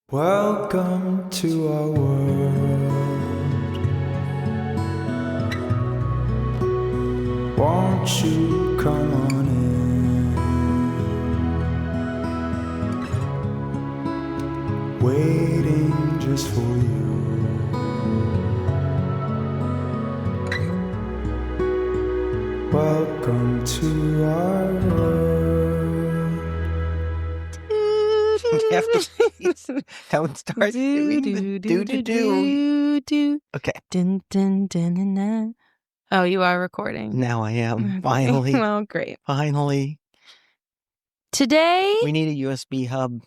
Welcome to our world. Won't you come on in? Waiting just for you. Welcome to our world. Don't start doing the do. Okay. Dun, dun, dun, dun, dun. Oh, you are recording. Now I am. Okay. Finally. Well, great. Finally. Today. We need a USB hub.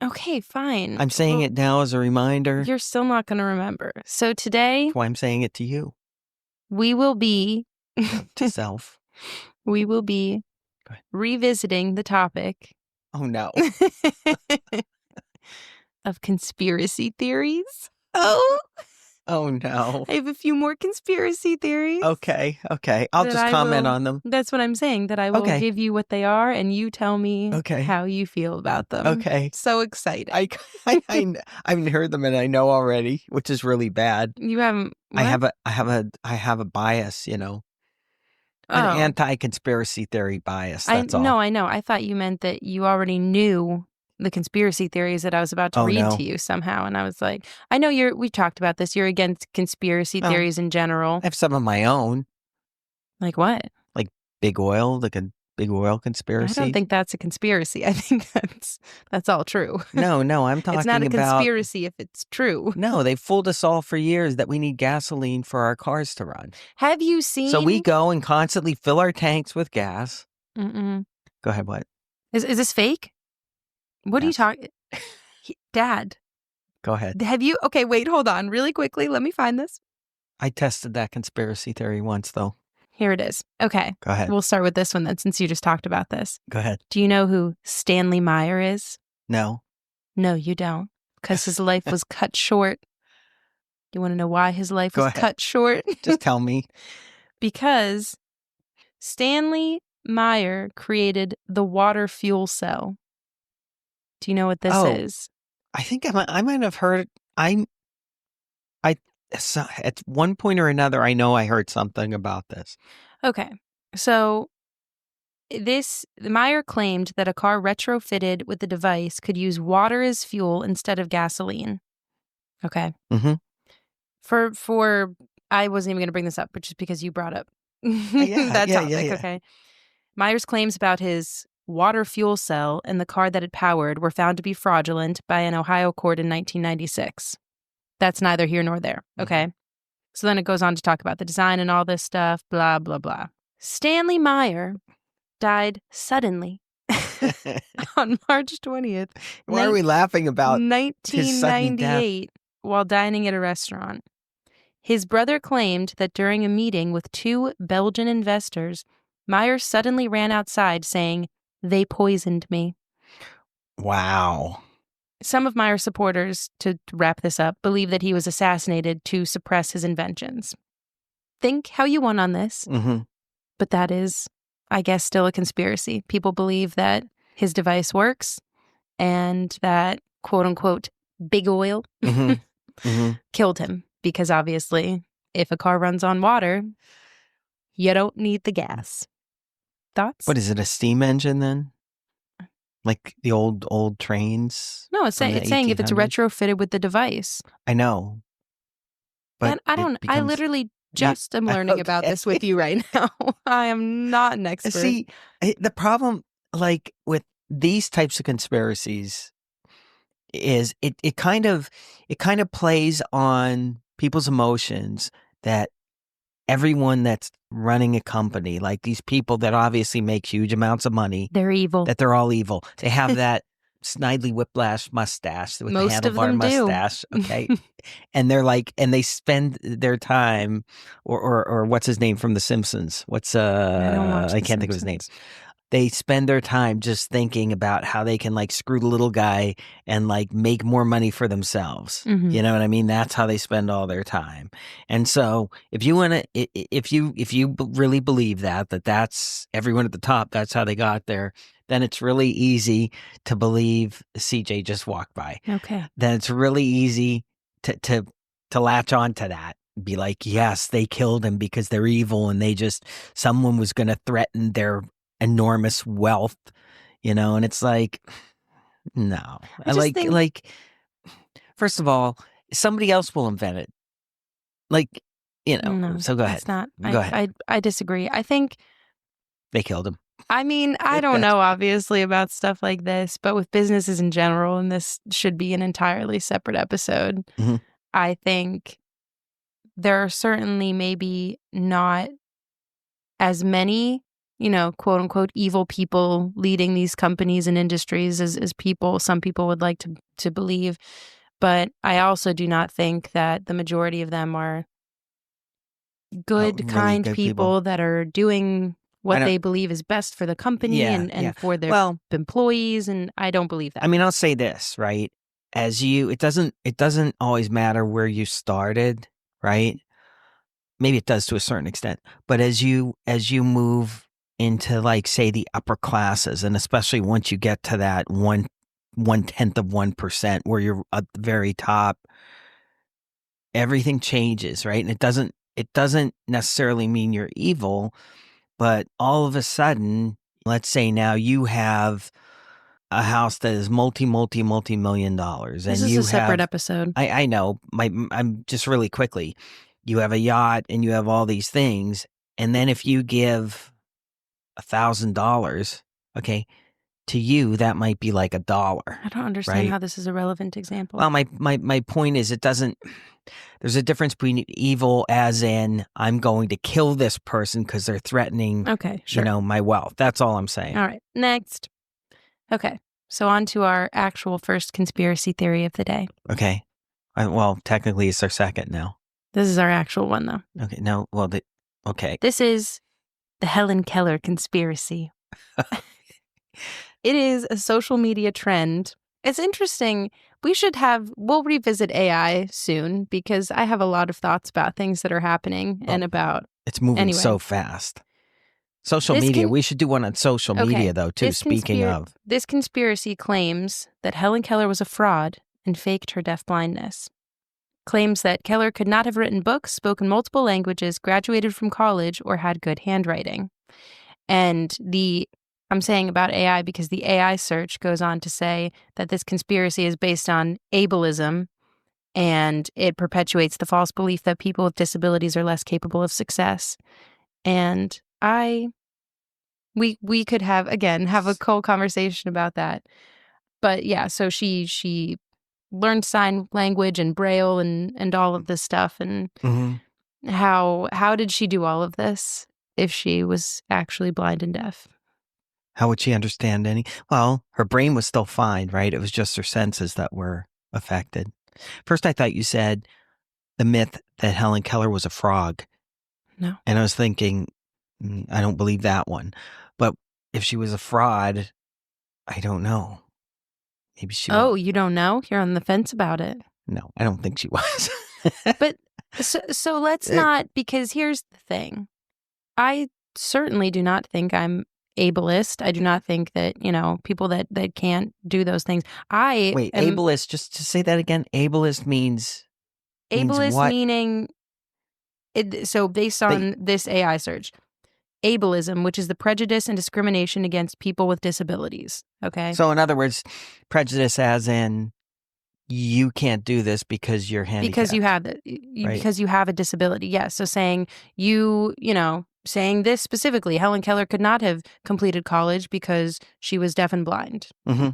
Okay, fine. I'm saying it now as a reminder. You're still not going to remember. So today. That's why I'm saying it to you. We will be. To self. We will be revisiting the topic. Oh, no. Of conspiracy theories. Oh, no. I have a few more conspiracy theories. Okay. I'll just comment on them. That's what I'm saying, that I will give you what they are, and you tell me how you feel about them. Okay. So excited. I haven't heard them, and I know already, which is really bad. You haven't. What? I have a bias, you know. An anti-conspiracy theory bias, that's all. No, I know. I thought you meant that you already knew the conspiracy theories that I was about to read to you somehow. And I was like, I know we talked about this. You're against conspiracy theories in general. I have some of my own. Like what? Like big oil, like a big oil conspiracy. I don't think that's a conspiracy. I think that's all true. No, I'm talking about... It's not a conspiracy if it's true. No, they've fooled us all for years that we need gasoline for our cars to run. Have you seen... So we go and constantly fill our tanks with gas. Mm-mm. Go ahead, what? Is this fake? What are you talking... Dad. Go ahead. Have you... Okay, wait, hold on. Really quickly, let me find this. I tested that conspiracy theory once, though. Here it is. Okay. Go ahead. We'll start with this one then, since you just talked about this. Go ahead. Do you know who Stanley Meyer is? No. No, you don't. Because his life was cut short. You want to know why his life was cut short? Just tell me. Because Stanley Meyer created the water fuel cell. Do you know what this is? I think I might have heard... So at one point or another, I know I heard something about this. Okay. So Meyer claimed that a car retrofitted with the device could use water as fuel instead of gasoline. Okay. Mm-hmm. I wasn't even going to bring this up, but just because you brought up that topic. Okay. Meyer's claims about his water fuel cell and the car that it powered were found to be fraudulent by an Ohio court in 1996. That's neither here nor there. Okay. So then it goes on to talk about the design and all this stuff, blah, blah, blah. Stanley Meyer died suddenly on March 20th. Why are we laughing about 1998 while dining at a restaurant. His brother claimed that during a meeting with two Belgian investors, Meyer suddenly ran outside saying, "They poisoned me." Wow. Some of Meyer's supporters, to wrap this up, believe that he was assassinated to suppress his inventions. Think how you want on this, but that is, I guess, still a conspiracy. People believe that his device works and that, quote unquote, big oil killed him because obviously if a car runs on water, you don't need the gas. Thoughts? What is it, a steam engine then? Like the old trains? No, it's saying if it's retrofitted with the device. I know. But I literally just am learning about this with you right now. I am not an expert. See, the problem, like, with these types of conspiracies is it kind of plays on people's emotions that everyone that's running a company, like these people that obviously make huge amounts of money, they're evil. That they're all evil. They have that Snidely Whiplash mustache with Most the handlebar mustache. Do. Okay. And they're like, and they spend their time, or what's his name from The Simpsons? I can't think of his name. They spend their time just thinking about how they can like screw the little guy and like make more money for themselves. You know what I mean? That's how they spend all their time. And so if you really believe that that's everyone at the top, that's how they got there, then it's really easy to believe CJ just walked by. Okay. Then it's really easy to latch on to that. Be like, yes, they killed him because they're evil and someone was going to threaten their enormous wealth, and it's like, no. I just think... First of all, somebody else will invent it. No, so go ahead. That's not. Go ahead. I disagree. I think they killed him. I mean, I don't know, obviously, about stuff like this, but with businesses in general, and this should be an entirely separate episode, mm-hmm. I think there are certainly maybe not as many, quote unquote, evil people leading these companies and industries as some people would like to believe. But I also do not think that the majority of them are good, really kind good people that are doing what they believe is best for the company and for their employees. And I don't believe that. I mean, I'll say this, right? It doesn't always matter where you started, right? Maybe it does to a certain extent, but as you move into, like, say, the upper classes, and especially once you get to that 1/10 of 1% where you're at the very top, everything changes, right? And it doesn't necessarily mean you're evil, but all of a sudden, let's say now you have a house that is multi-million dollars. This is a separate episode. I know. I'm just really quickly. You have a yacht and you have all these things. And then if you give $1,000, okay, to you, that might be like $1. I don't understand how this is a relevant example. Well, my point is there's a difference between evil as in I'm going to kill this person because they're threatening, my wealth. That's all I'm saying. All right. Next. Okay. So on to our actual first conspiracy theory of the day. Okay. Well, technically it's our second now. This is our actual one, though. Okay. No. Well, okay. This is the Helen Keller conspiracy. It is a social media trend. It's interesting. We'll revisit AI soon because I have a lot of thoughts about things that are happening and about... It's moving so fast. Social media. We should do one on social media, though, too, speaking of. This conspiracy claims that Helen Keller was a fraud and faked her deafblindness. Claims that Keller could not have written books, spoken multiple languages, graduated from college, or had good handwriting. And I'm saying about AI because the AI search goes on to say that this conspiracy is based on ableism, and it perpetuates the false belief that people with disabilities are less capable of success. And we could have a whole conversation about that. But yeah, so she learned sign language and Braille and all of this stuff. And how did she do all of this if she was actually blind and deaf? How would she understand Well, her brain was still fine, right? It was just her senses that were affected. First, I thought you said the myth that Helen Keller was a frog. No. And I was thinking, I don't believe that one. But if she was a fraud, I don't know. Maybe she was. Oh, you don't know? You're on the fence about it. No, I don't think she was. But so let's not, because here's the thing. I certainly do not think I'm ableist. I do not think that, people that can't do those things. Ableist, just to say that again, ableist means what? Meaning, so based on this AI search, ableism, which is the prejudice and discrimination against people with disabilities. Okay. So in other words, prejudice as in you can't do this because you're handicapped. Because you have a disability. Yes. So saying saying this specifically, Helen Keller could not have completed college because she was deaf and blind. Mm-hmm.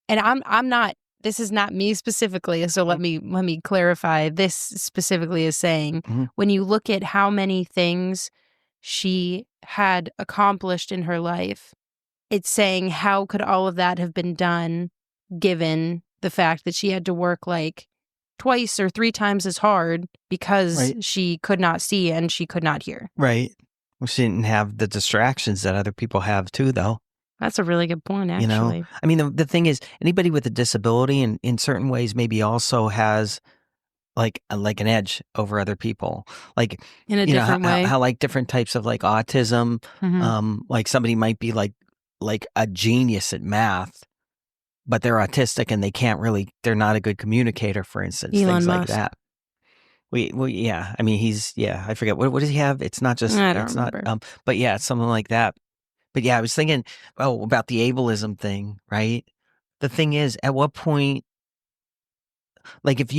And I'm not. This is not me specifically. So let me clarify. This specifically is saying when you look at how many things she had accomplished in her life, it's saying how could all of that have been done given the fact that she had to work like twice or 3 times as hard because she could not see and she could not hear. Right. Well, she didn't have the distractions that other people have too, though. That's a really good point, actually. I mean, the thing is, anybody with a disability in certain ways maybe also has like an edge over other people. Like in a different way. How like different types of like autism, like somebody might be like like a genius at math, but they're autistic and they're not a good communicator, for instance, Elon things like Musk. that. Yeah. I mean, I forget. What does he have? It's not just, I don't remember. But yeah, it's something like that. But yeah, I was thinking, about the ableism thing, right? The thing is, at what point, like if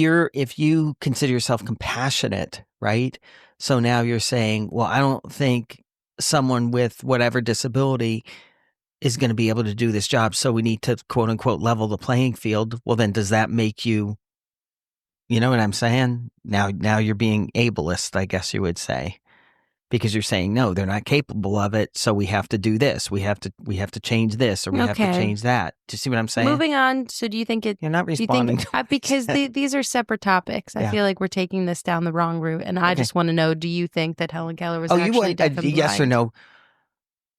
you consider yourself compassionate, right? So now you're saying, well, I don't think someone with whatever disability is going to be able to do this job. So we need to quote unquote level the playing field. Well, then does that make you, you know what I'm saying? Now you're being ableist, I guess you would say, because you're saying, no, they're not capable of it. So we have to do this. We have to change this, or we have to change that. Do you see what I'm saying? Moving on. So do you think You're not responding to because these are separate topics. I feel like we're taking this down the wrong route. And I just want to know, do you think that Helen Keller was actually deaf and blind? Yes or no?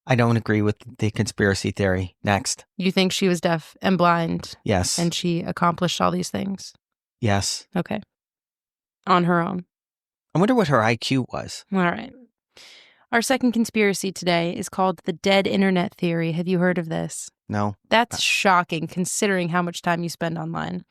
I don't agree with the conspiracy theory. Next. You think she was deaf and blind? Yes. And she accomplished all these things? Yes. Okay. On her own. I wonder what her IQ was. All right. Our second conspiracy today is called the dead internet theory. Have you heard of this? No. That's shocking considering how much time you spend online.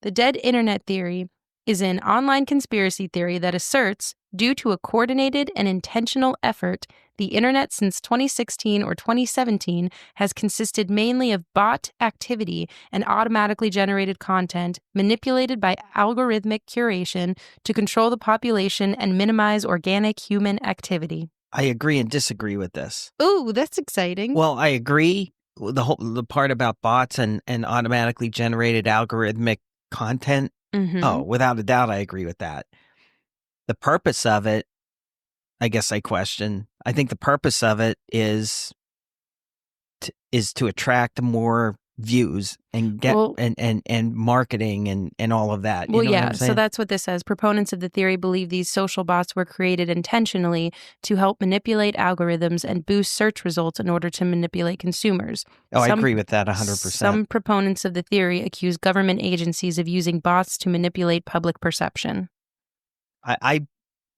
The dead internet theory is an online conspiracy theory that asserts, due to a coordinated and intentional effort, the internet since 2016 or 2017 has consisted mainly of bot activity and automatically generated content manipulated by algorithmic curation to control the population and minimize organic human activity. I agree and disagree with this. Ooh, that's exciting. Well, I agree with the part about bots and automatically generated algorithmic content. Mm-hmm. Oh, without a doubt, I agree with that. The purpose of it, I guess I question. I think the purpose of it is to attract more views and get and marketing and all of that. Well, yeah. So that's what this says. Proponents of the theory believe these social bots were created intentionally to help manipulate algorithms and boost search results in order to manipulate consumers. I agree with that 100%. Some proponents of the theory accuse government agencies of using bots to manipulate public perception.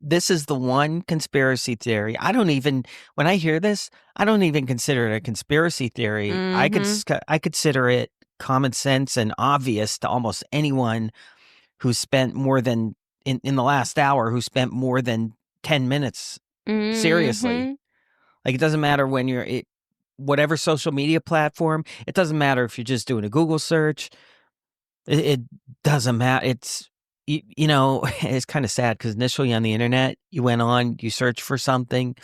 This is the one conspiracy theory. When I hear this, I don't even consider it a conspiracy theory. Mm-hmm. I consider it common sense and obvious to almost anyone who spent more than, in the last hour, who spent more than 10 minutes. Mm-hmm. Seriously. Like, it doesn't matter when whatever social media platform, it doesn't matter if you're just doing a Google search. It doesn't matter. It's, it's kind of sad because initially on the internet, you went on, you searched for something,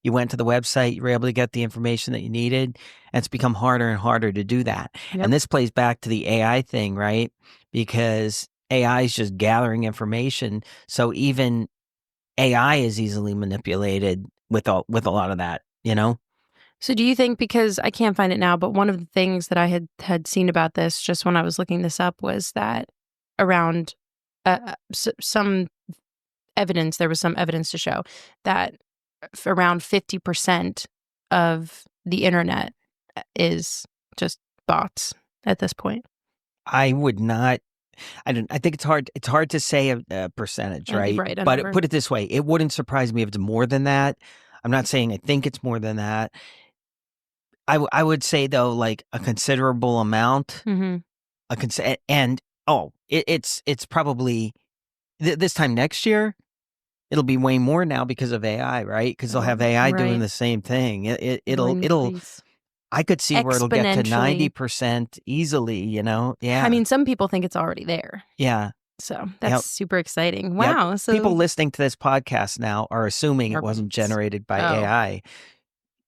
you went to the website, you were able to get the information that you needed, and it's become harder and harder to do that. Yep. And this plays back to the AI thing, right? Because AI is just gathering information. So even AI is easily manipulated with a lot of that, So do you think, because I can't find it now, but one of the things that I had seen about this just when I was looking this up was that around some evidence, there was some evidence to show that around 50% of the internet is just bots at this point. I would not. I think it's hard. It's hard to say a percentage, right? Right. But put it this way: it wouldn't surprise me if it's more than that. I'm not saying I think it's more than that. I would say though, like a considerable amount. Mm-hmm. It's probably this time next year. It'll be way more now because of AI, right? Because they'll have AI doing the same thing. It'll. I could see where it'll get to 90% easily. Yeah. I mean, some people think it's already there. Yeah. So that's super exciting. Wow. Yep. So people listening to this podcast now are assuming it wasn't generated by AI.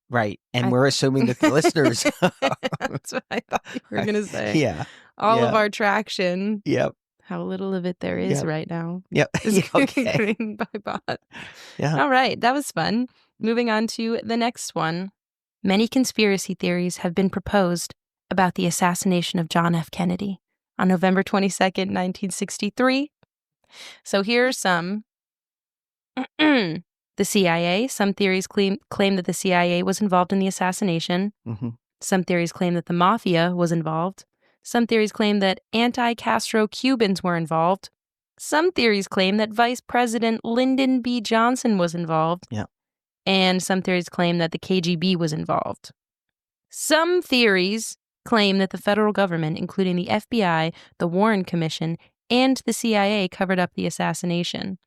Right. And we're assuming that the listeners. That's what I thought you were going to say. Yeah. All of our traction. Yep. How little of it there is right now. Yep. Okay. Created by bot. Yeah. All right. That was fun. Moving on to the next one. Many conspiracy theories have been proposed about the assassination of John F. Kennedy on November 22nd, 1963. So here are some. The CIA. Some theories claim that the CIA was involved in the assassination. Mm-hmm. Some theories claim that the mafia was involved. Some theories claim that anti-Castro Cubans were involved. Some theories claim that Vice President Lyndon B. Johnson was involved. Yeah. And some theories claim that the KGB was involved. Some theories claim that the federal government, including the FBI, the Warren Commission, and the CIA, covered up the assassination.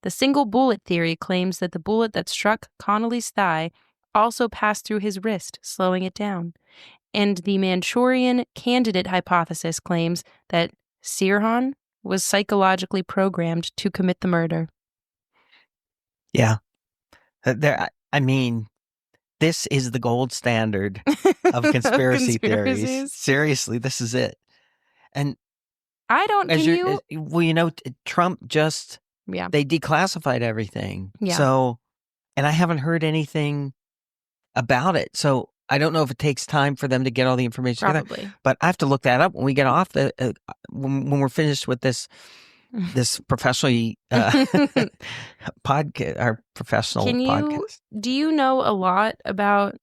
The single bullet theory claims that the bullet that struck Connolly's thigh also passed through his wrist, slowing it down. And the Manchurian candidate hypothesis claims that Sirhan was psychologically programmed to commit the murder. Yeah. This is the gold standard of conspiracy theories. Seriously, this is it. And I don't, Trump just, they declassified everything. Yeah. So, and I haven't heard anything about it. So I don't know if it takes time for them to get all the information together. But I have to look that up when we get off when we're finished with this professionally podcast, our professional podcast. Do you know a lot about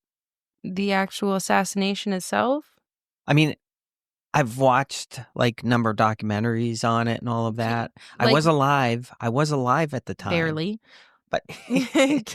the actual assassination itself? I mean, I've watched like number of documentaries on it and all of that. I was alive at the time. Barely. But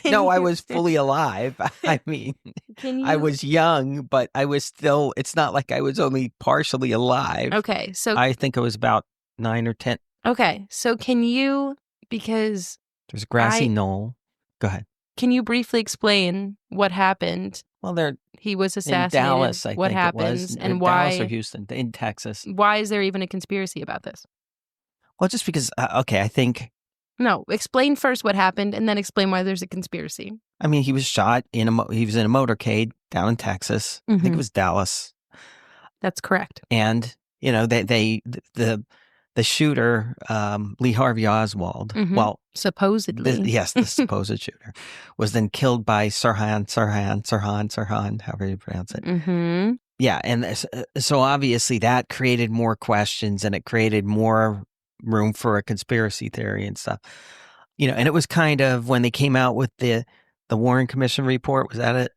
no, I was fully alive. I mean, I was young, but I was still, it's not like I was only partially alive. Okay. So I think I was about 9 or 10. Okay. So can you, because there's a grassy knoll. Go ahead. Can you briefly explain what happened? Well, he was assassinated. In Dallas, I what think happens it was. And why? Dallas or Houston, in Texas. Why is there even a conspiracy about this? Well, just because, I think. No, explain first what happened and then explain why there's a conspiracy. I mean, he was shot he was in a motorcade down in Texas. I think it was Dallas. That's correct. And, the shooter, Lee Harvey Oswald, well, supposedly, the supposed shooter, was then killed by Sirhan, however you pronounce it. Mm-hmm. Yeah, and so obviously that created more questions and it created more room for a conspiracy theory and stuff. And it was kind of when they came out with the Warren Commission report. Was that it?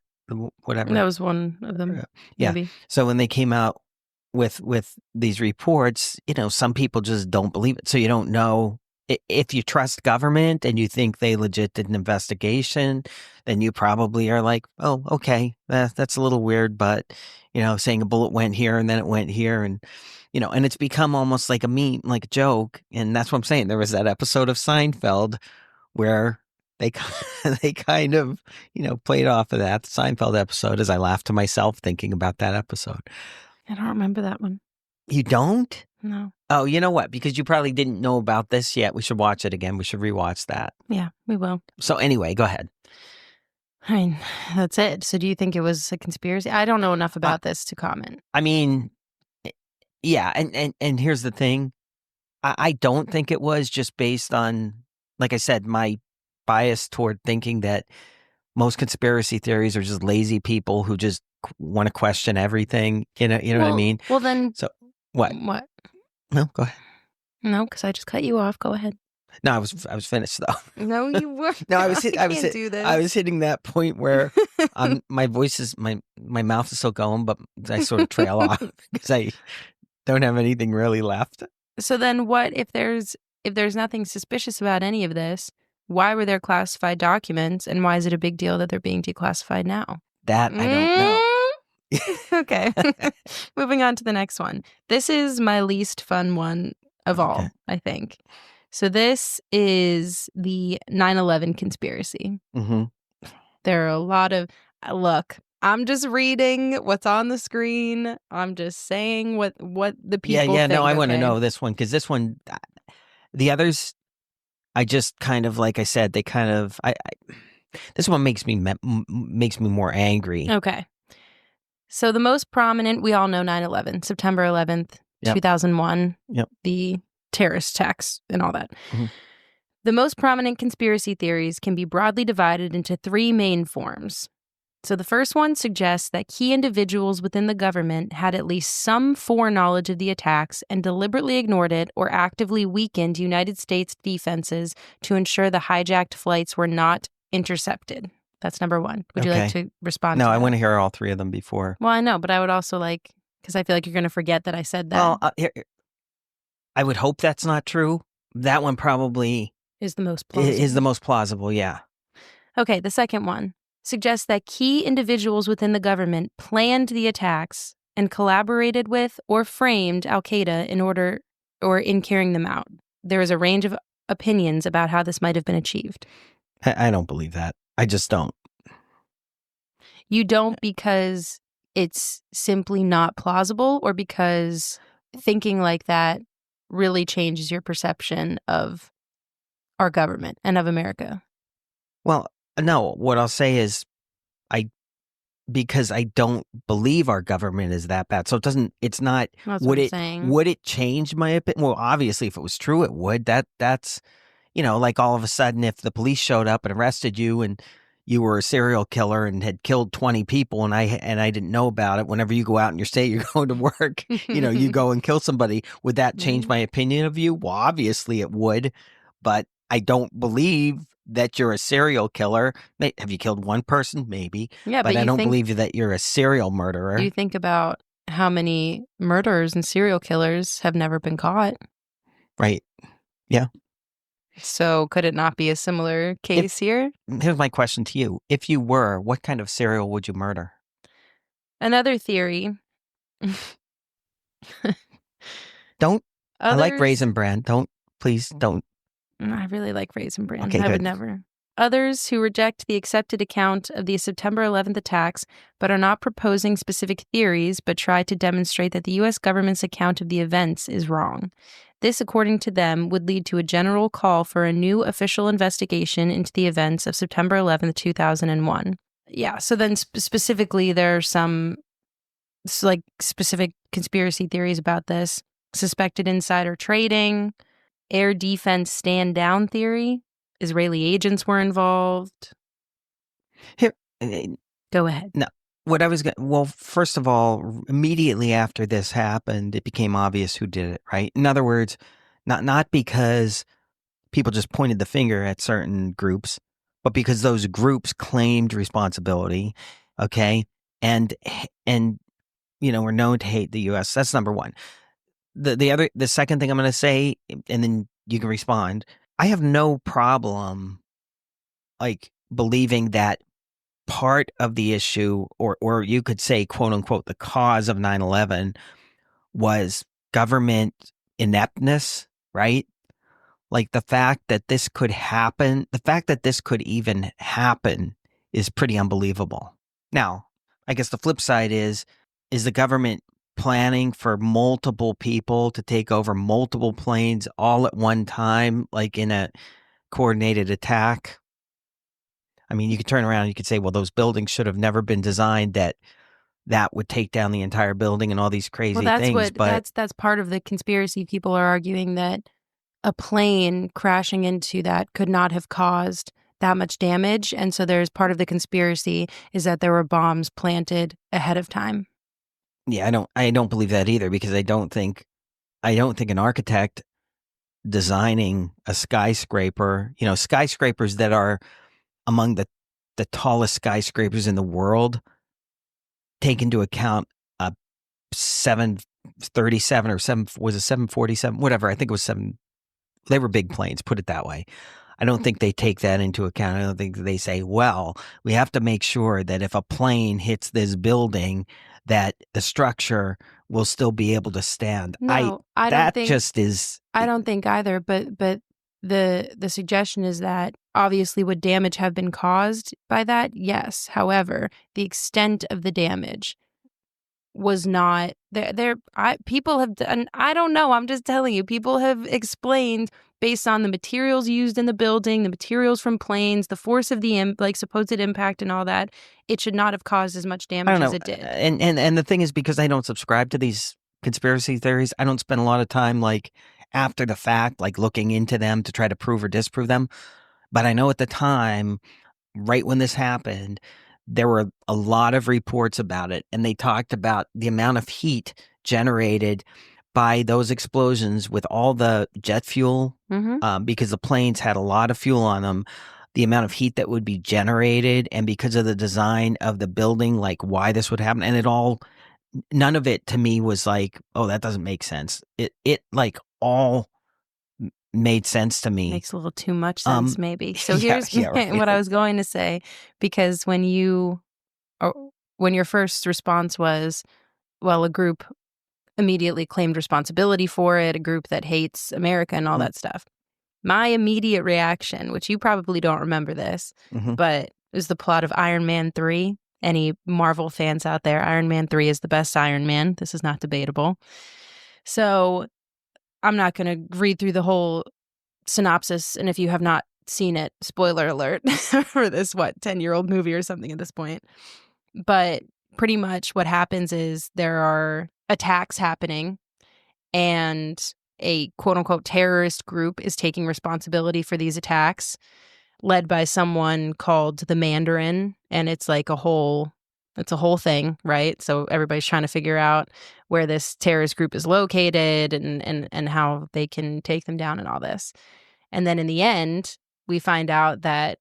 Whatever. That was one of them. Yeah. Maybe. So when they came out with these reports, some people just don't believe it. So you don't know if you trust government and you think they legit did an investigation, then you probably are like, oh, okay, that's a little weird, but saying a bullet went here and then it went here, and and it's become almost like a meme, like a joke. And that's what I'm saying. There was that episode of Seinfeld where they kind of played off of that, the Seinfeld episode, as I laughed to myself thinking about that episode. I don't remember that one. You don't? No. Oh, you know what? Because you probably didn't know about this yet. We should watch it again. We should rewatch that. Yeah, we will. So anyway, go ahead. I mean, that's it. So do you think it was a conspiracy? I don't know enough about this to comment. I mean, yeah. And here's the thing. I don't think it was, just based on, like I said, my bias toward thinking that most conspiracy theories are just lazy people who just want to question everything. You know what I mean? Well, then. So what? What? No, go ahead. No, because I just cut you off. Go ahead. No, I was finished though. No, you weren't. No, I was hitting that point where my voice is my mouth is still going, but I sort of trail off because I don't have anything really left. So then, what if there's nothing suspicious about any of this? Why were there classified documents, and why is it a big deal that they're being declassified now? That I don't know. Okay. Moving on to the next one. This is my least fun one of all, I think. So this is the 9/11 conspiracy. Mm-hmm. There are a lot of, look, I'm just reading what's on the screen. I'm just saying what the people think. No, I want to know this one, because this one, the others, I just kind of, like I said, they kind of, this one makes me more angry. Okay. So the most prominent, we all know 9/11, September 11th, 2001, the terrorist attacks and all that. Mm-hmm. The most prominent conspiracy theories can be broadly divided into three main forms. So the first one suggests that key individuals within the government had at least some foreknowledge of the attacks and deliberately ignored it or actively weakened United States defenses to ensure the hijacked flights were not intercepted. That's number one. Would you like to respond to that? No, I want to hear all three of them before. Well, I know, but I would also like, because I feel like you're going to forget that I said that. Well, I would hope that's not true. That one probably is the most plausible. Yeah. Okay, the second one. suggests that key individuals within the government planned the attacks and collaborated with or framed al-Qaeda in carrying them out. There is a range of opinions about how this might have been achieved. I don't believe that. I just don't. You don't because it's simply not plausible, or because thinking like that really changes your perception of our government and of America? Well, no, what I'll say is because I don't believe our government is that bad. So it's not, That's what I'm saying. Would it change my opinion? Well, obviously if it was true, it would. That's, like all of a sudden if the police showed up and arrested you and you were a serial killer and had killed 20 people and I didn't know about it, whenever you go out in your state, you're going to work, you go and kill somebody. Would that change my opinion of you? Well, obviously it would, but I don't believe that you're a serial killer. Have you killed one person? Maybe. Yeah, but I don't believe that you're a serial murderer. You think about how many murderers and serial killers have never been caught. Right. Yeah. So could it not be a similar case here? Here's my question to you. If you were, what kind of serial would you murder? Another theory. I like Raisin Bran. Please don't. I really like Raisin Bran. Okay, I good. would never. Others who reject the accepted account of the September 11th attacks, but are not proposing specific theories, but try to demonstrate that the U.S. government's account of the events is wrong. This, according to them, would lead to a general call for a new official investigation into the events of September 11th, 2001. Yeah, so then specifically there are some specific conspiracy theories about this. Suspected insider trading, air defense stand down theory, Israeli agents were involved. Here, go ahead. No, well, first of all, immediately after this happened, it became obvious who did it, right? In other words, not because people just pointed the finger at certain groups, but because those groups claimed responsibility, okay? And were known to hate the U.S. That's number one. The second thing I'm going to say, and then you can respond. I have no problem, believing that part of the issue, or you could say, quote unquote, the cause of 9/11 was government ineptness, right? Like the fact that this could happen, the fact that this could even happen is pretty unbelievable. Now, I guess the flip side is the government planning for multiple people to take over multiple planes all at one time, like in a coordinated attack? I mean, you could turn around and you could say, well, those buildings should have never been designed that would take down the entire building and all these crazy things. But that's part of the conspiracy. People are arguing that a plane crashing into that could not have caused that much damage. And so there's part of the conspiracy is that there were bombs planted ahead of time. Yeah, I don't believe that either, because I don't think an architect designing a skyscraper, skyscrapers that are among the tallest skyscrapers in the world, take into account a 737 or 747, whatever. I think it was 7. They were big planes, put it that way. I don't think they take that into account. I don't think they say, well, we have to make sure that if a plane hits this building, that the structure will still be able to stand. No, I don't think just is. I don't think either. But the suggestion is that obviously would damage have been caused by that? Yes. However, the extent of the damage was not there. People have done. I don't know. I'm just telling you. People have explained based on the materials used in the building, the materials from planes, the force of the supposed impact and all that. It should not have caused as much damage as it did. And the thing is, because I don't subscribe to these conspiracy theories, I don't spend a lot of time after the fact, looking into them to try to prove or disprove them. But I know at the time, right when this happened, there were a lot of reports about it, and they talked about the amount of heat generated by those explosions with all the jet fuel, because the planes had a lot of fuel on them, the amount of heat that would be generated, and because of the design of the building, why this would happen. And none of it to me was oh, that doesn't make sense. It all made sense to me. Makes a little too much sense, maybe. So yeah, here's right. what I was going to say, because when your first response was, well, a group immediately claimed responsibility for it, a group that hates America and all that stuff. My immediate reaction, which you probably don't remember this, but is the plot of Iron Man 3. Any Marvel fans out there, Iron Man 3 is the best Iron Man. This is not debatable. So I'm not going to read through the whole synopsis. And if you have not seen it, spoiler alert for this, 10-year-old movie or something at this point. But pretty much what happens is there are attacks happening, and a quote-unquote terrorist group is taking responsibility for these attacks, led by someone called the Mandarin. And it's like a whole thing, right? So everybody's trying to figure out where this terrorist group is located and how they can take them down and all this. And then in the end, we find out that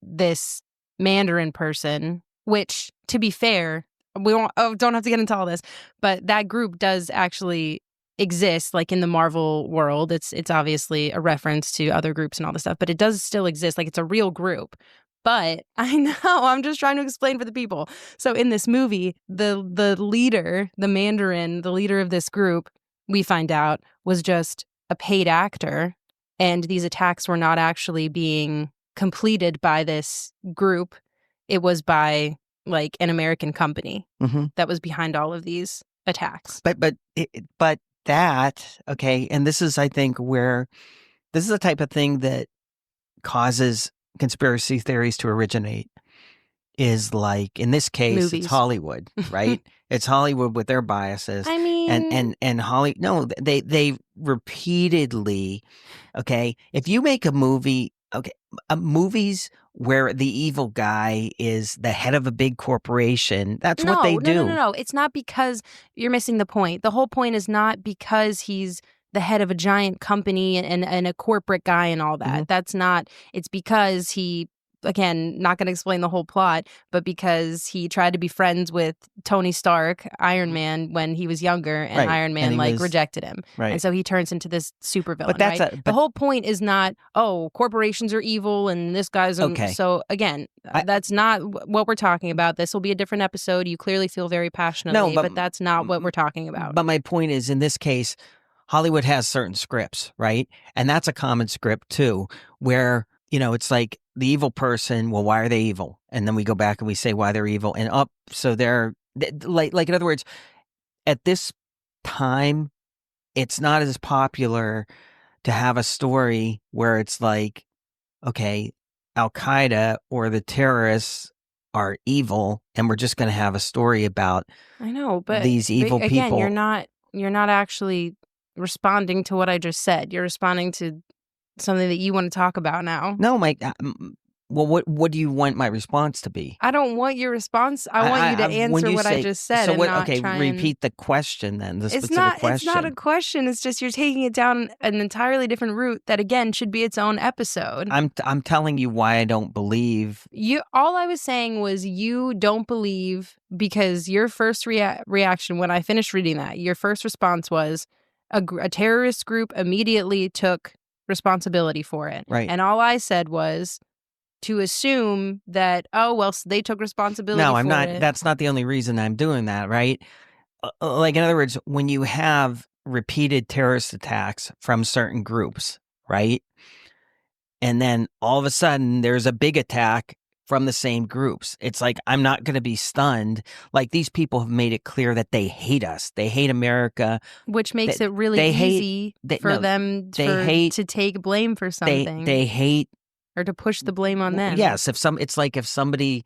this Mandarin person, which, to be fair, we don't have to get into all this, but that group does actually exist, like in the Marvel world. It's obviously a reference to other groups and all this stuff, but it does still exist. Like, it's a real group. But I know, I'm just trying to explain for the people. So in this movie, the leader, the Mandarin, the leader of this group, we find out was just a paid actor, and these attacks were not actually being completed by this group. It was by like an American company that was behind all of these attacks. But that, okay, and this is, I think, where this is the type of thing that causes conspiracy theories to originate, is like, in this case, Movies. It's Hollywood, right? It's Hollywood with their biases. I mean, they repeatedly, okay, if you make a movie, okay, movies where the evil guy is the head of a big corporation, that's what they do. No. It's not, because you're missing the point. The whole point is not because he's the head of a giant company and a corporate guy and all that. That's not, it's because he, again, not going to explain the whole plot, but because he tried to be friends with Tony Stark, Iron Man, when he was younger, and Iron Man rejected him. Right. And so he turns into this supervillain. But that's the whole point is not, oh, corporations are evil and this guy's okay. So again, that's not what we're talking about. This will be a different episode. You clearly feel very passionately, but that's not what we're talking about. But my point is, in this case, Hollywood has certain scripts, right? And that's a common script too, where, it's like the evil person, well, why are they evil? And then we go back and we say why they're evil, and so they're like, in other words, at this time, it's not as popular to have a story where it's like, okay, Al-Qaeda or the terrorists are evil, and we're just going to have a story about these evil people. You're not actually responding to what I just said. You're responding to something that you want to talk about now. No, Mike. Well, what do you want my response to be? I don't want your response. I want you to answer what I just said. So repeat the question then. The specific question. It's not a question. It's just you're taking it down an entirely different route that, again, should be its own episode. I'm telling you why I don't believe. All I was saying was you don't believe because your first reaction when I finished reading that, your first response was a terrorist group immediately took responsibility for it. Right. And all I said was to assume that, they took responsibility for it. No, I'm not. That's not the only reason I'm doing that, right? Like, in other words, when you have repeated terrorist attacks from certain groups, right? And then all of a sudden there's a big attack from the same groups. It's like, I'm not going to be stunned. Like, these people have made it clear that they hate us. They hate America. Which makes it really easy for them to take blame for something. They hate. Or to push the blame on them. Yes. If somebody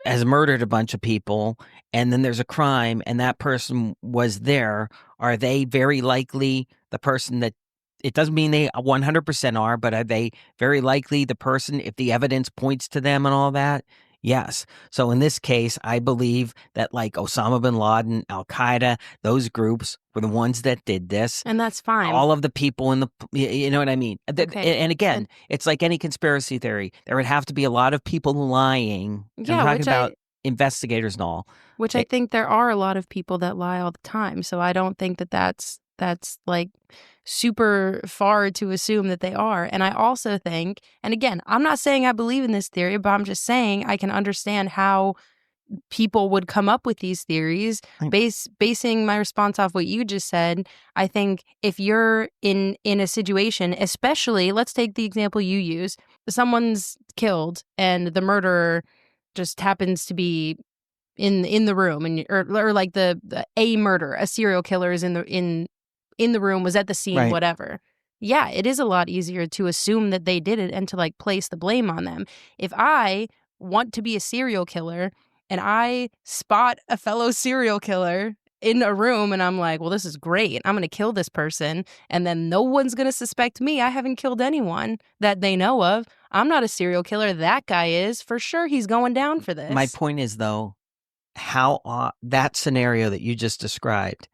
has murdered a bunch of people and then there's a crime and that person was there, are they very likely the person that, it doesn't mean they 100% are, but are they very likely the person if the evidence points to them and all that? Yes. So in this case, I believe that like Osama bin Laden, Al-Qaeda, those groups were the ones that did this. And that's fine. All of the people you know what I mean? Okay. And again, it's like any conspiracy theory. There would have to be a lot of people lying. Yeah, I'm talking about investigators and all. Which I think there are a lot of people that lie all the time. So I don't think that that's that's like super far to assume that they are. And I also think, and again, I'm not saying I believe in this theory, but I'm just saying I can understand how people would come up with these theories. Basing my response off what you just said, I think if you're in a situation, especially, let's take the example you use, someone's killed and the murderer just happens to be in the room, and or like a murder, a serial killer is in the room, was at the scene, Right. whatever. Yeah, it is a lot easier to assume that they did it and to like place the blame on them. If I want to be a serial killer and I spot a fellow serial killer in a room and I'm like, well, this is great, I'm going to kill this person, and then no one's going to suspect me. I haven't killed anyone that they know of. I'm not a serial killer. That guy is. For sure, he's going down for this. My point is, though, how that scenario that you just described,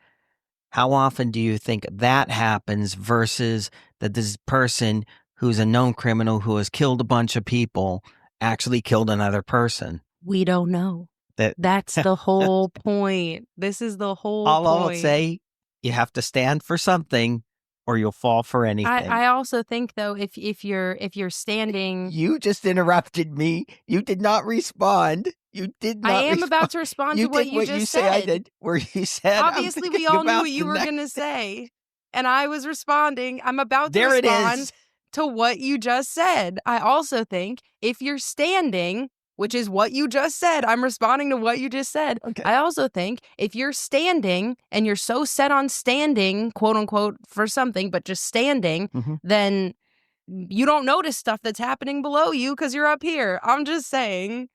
how often do you think that happens versus that this person who's a known criminal who has killed a bunch of people actually killed another person? We don't know. That's the whole point. This is the whole point. All I'll say, you have to stand for something or you'll fall for anything. I also think, though, if you're standing... You just interrupted me. You did not respond. You did not. I am about to respond to what you just said. I did, where you said, obviously we all knew what you were going to say, and I was responding. I'm about to respond to what you just said. I also think if you're standing, which is what you just said, I'm responding to what you just said. Okay. I also think if you're standing and you're so set on standing, quote unquote, for something, but just standing, then you don't notice stuff that's happening below you because you're up here. I'm just saying.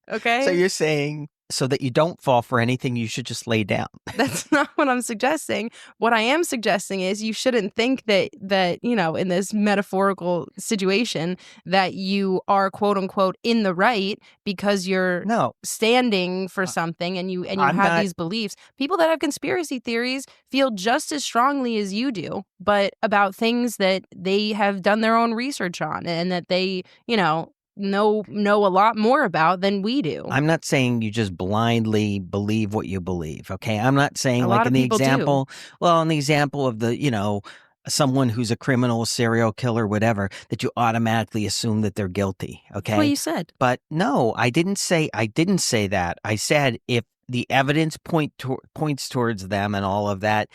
Okay. So you're saying so that you don't fall for anything, you should just lay down. That's not what I'm suggesting. What I am suggesting is you shouldn't think that, you know, in this metaphorical situation that you are, quote unquote, in the right because you're standing for something and you have these beliefs. People that have conspiracy theories feel just as strongly as you do, but about things that they have done their own research on and that they, you know a lot more about than we do. I'm not saying you just blindly believe what you believe, okay? I'm not saying a like lot in of the people example, do. well, in the example of the, you know, someone who's a criminal, serial killer, whatever, that you automatically assume that they're guilty, okay? That's what you said. But no, I didn't say that. I said if the evidence points towards them and all of that.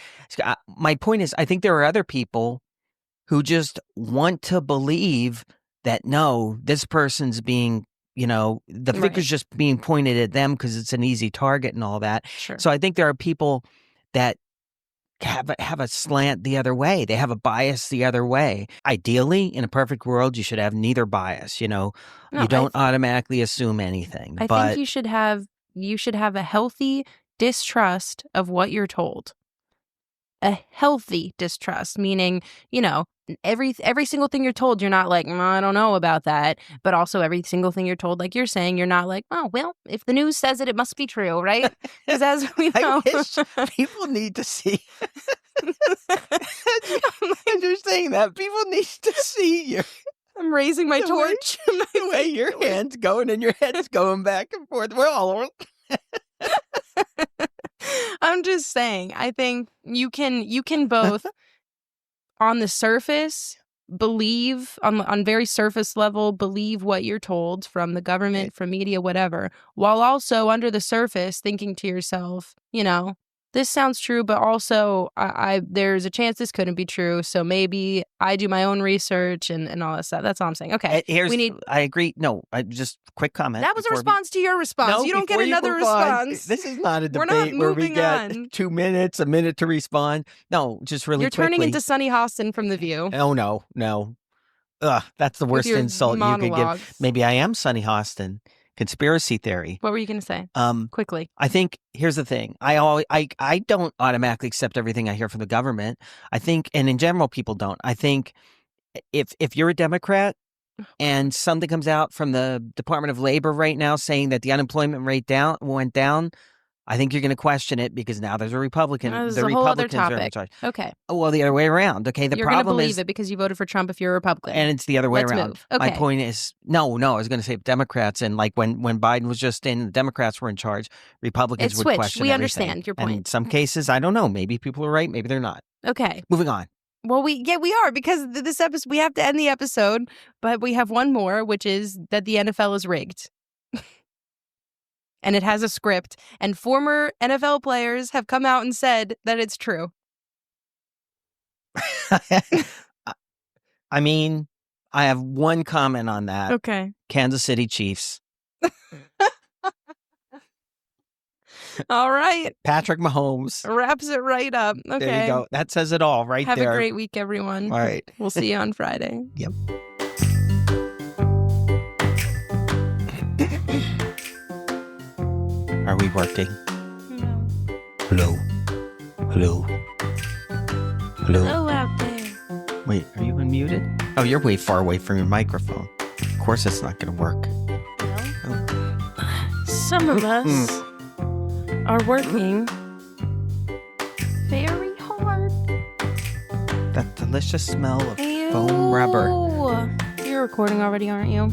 My point is, I think there are other people who just want to believe that, no, this person's being, you know, the finger's just being pointed at them because it's an easy target and all that. Sure. So I think there are people that have a slant the other way. They have a bias the other way. Ideally, in a perfect world, you should have neither bias, you know. You don't automatically assume anything. I think you should have a healthy distrust of what you're told. A healthy distrust, meaning, you know, every single thing you're told, you're not like, I don't know about that. But also every single thing you're told, like you're saying, you're not like, oh, well, if the news says it must be true, right? Because as we know, I wish people need to see. As you're saying that, people need to see you. I'm raising my torch. The way your hand's going and your head's going back and forth. We're all I'm just saying, I think you can both on the surface believe, on very surface level, believe what you're told from the government, from media, whatever, while also under the surface thinking to yourself, you know, this sounds true, but also I there's a chance this couldn't be true. So maybe I do my own research and all that stuff. That's all I'm saying. Okay. I agree. No, just quick comment. That was a response to your response. No, you don't get another response. This is not a debate where we get 2 minutes, a minute to respond. No, just really quickly. You're turning into Sunny Hostin from The View. Oh, no. Ugh, that's the worst insult you could give. Maybe I am Sunny Hostin. Conspiracy theory. What were you going to say? Quickly. I think here's the thing. I don't automatically accept everything I hear from the government. I think, and in general, people don't. I think if you're a Democrat and something comes out from the Department of Labor right now saying that the unemployment rate went down, I think you're going to question it because now there's a Republican. There's a whole other topic. Okay. Well, the other way around. Okay. You're going to believe it because you voted for Trump if you're a Republican. And it's the other way around. Move. Okay. My point is, no, I was going to say Democrats. And like when Biden was just in, the Democrats were in charge, Republicans would question everything. We understand your point. And in some cases, I don't know. Maybe people are right. Maybe they're not. Okay. Moving on. Well, we are, because this episode, we have to end the episode, but we have one more, which is that the NFL is rigged. And it has a script, and former NFL players have come out and said that it's true. I mean, I have one comment on that. Okay. Kansas City Chiefs. All right. Patrick Mahomes. Wraps it right up. Okay. There you go. That says it all right Have there. a great week, everyone. All right. We'll see you on Friday. Yep. Are we working? No. Hello? Hello? Hello? Hello out there. Wait, are you unmuted? Oh, you're way far away from your microphone. Of course it's not going to work. Well, some of us are working very hard. That delicious smell of foam rubber. You're recording already, aren't you?